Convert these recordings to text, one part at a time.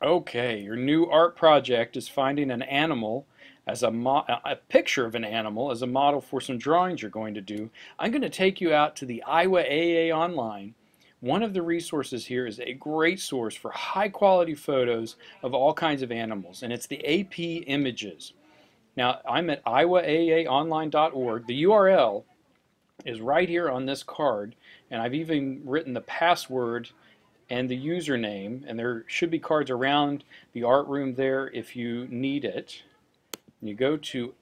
Okay, your new art project is finding an animal as a picture of an animal as a model for some drawings you're going to do. I'm going to take you out to the Iowa AAA Online. One of the resources here is a great source for high quality photos of all kinds of animals, and it's the AP Images. Now, I'm at iowaaonline.org. The URL is right here on this card, and I've even written the password and the username, and there should be cards around the art room there if you need it. When you go to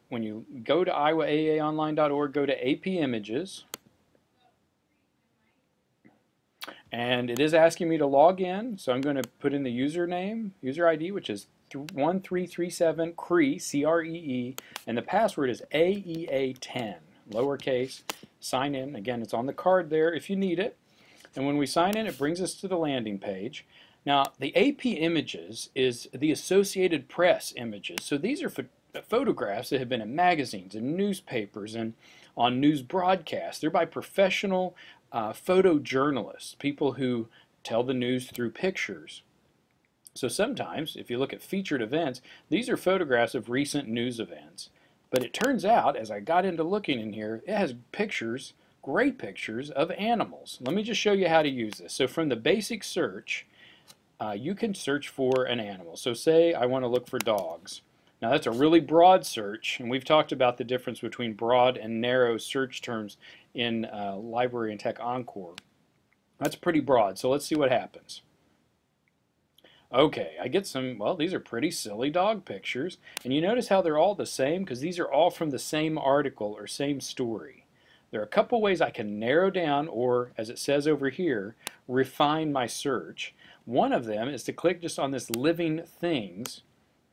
iowaaonline.org, go to AP Images, and it is asking me to log in, so I'm going to put in the username, user ID, which is 1337 CREE, C-R-E-E, and the password is AEA10, lowercase. Sign in. Again, it's on the card there if you need it. And when we sign in, it brings us to the landing page. Now, the AP Images is the Associated Press images. So these are photographs that have been in magazines and newspapers and on news broadcasts. They're by professional photojournalists, people who tell the news through pictures. So sometimes, if you look at featured events, these are photographs of recent news events. But it turns out, as I got into looking in here, it has pictures, great pictures of animals. Let me just show you how to use this. So from the basic search, you can search for an animal. So say I want to look for dogs. Now that's a really broad search, and we've talked about the difference between broad and narrow search terms in Library and Tech Encore. That's pretty broad, so let's see what happens. Okay, I get some, well, these are pretty silly dog pictures, and you notice how they're all the same because these are all from the same article or same story. There are a couple ways I can narrow down, or as it says over here, refine my search. One of them is to click just on this living things,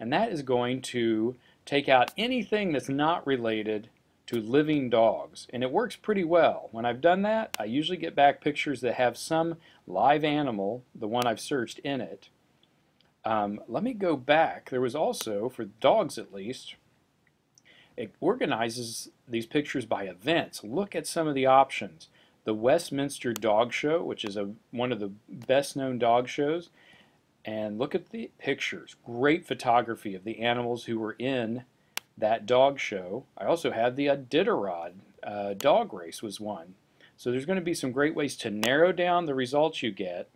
and that is going to take out anything that's not related to living dogs, and it works pretty well. When I've done that, I usually get back pictures that have some live animal, the one I've searched, in it. Let me go back. There was also, for dogs at least, it organizes these pictures by events. Look at some of the options. The Westminster Dog Show, which is one of the best known dog shows, and look at the pictures. Great photography of the animals who were in that dog show. I also had the Iditarod dog race was one. So there's going to be some great ways to narrow down the results you get.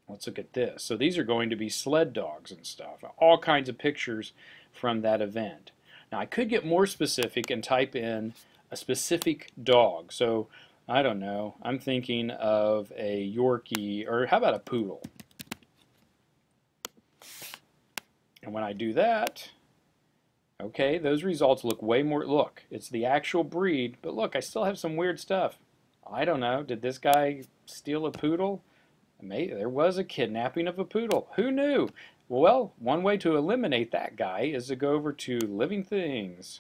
Let's look at this. So these are going to be sled dogs and stuff. All kinds of pictures from that event. Now I could get more specific and type in a specific dog. So I don't know. I'm thinking of a Yorkie, or how about a poodle? And when I do that, okay, those results look way more, look, it's the actual breed, but look, I still have some weird stuff. I don't know, did this guy steal a poodle? Maybe there was a kidnapping of a poodle. Who knew? Well, one way to eliminate that guy is to go over to Living Things.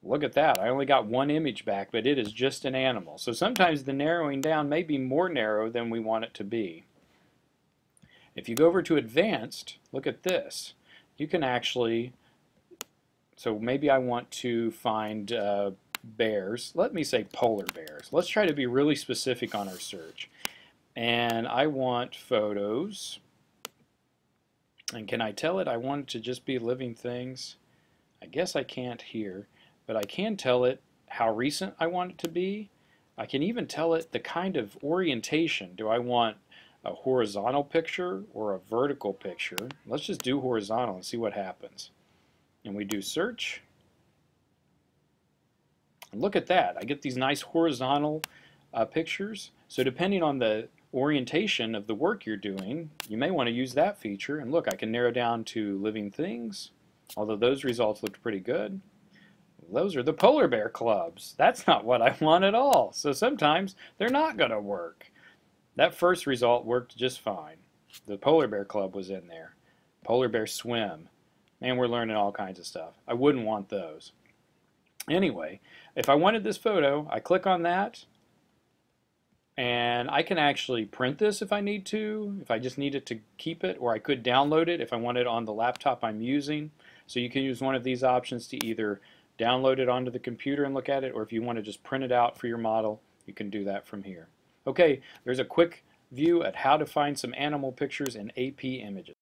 Look at that. I only got one image back, but it is just an animal. So sometimes the narrowing down may be more narrow than we want it to be. If you go over to Advanced, look at this. You can actually, so maybe I want to find bears. Let me say polar bears. Let's try to be really specific on our search. And I want photos. And can I tell it I want it to just be living things? I guess I can't here, but I can tell it how recent I want it to be. I can even tell it the kind of orientation. Do I want a horizontal picture or a vertical picture? Let's just do horizontal and see what happens. And we do search. And look at that. I get these nice horizontal pictures. So depending on the orientation of the work you're doing, you may want to use that feature. And look, I can narrow down to living things, although those results looked pretty good. Those are the polar bear clubs. That's not what I want at all. So sometimes they're not going to work. That first result worked just fine. The polar bear club was in there. Polar bear swim. Man, we're learning all kinds of stuff. I wouldn't want those. Anyway, if I wanted this photo, I click on that, and I can actually print this if I need to, if I just need it to keep it, or I could download it if I want it on the laptop I'm using. So you can use one of these options to either download it onto the computer and look at it, or if you want to just print it out for your model, you can do that from here. Okay, there's a quick view at how to find some animal pictures in AP Images.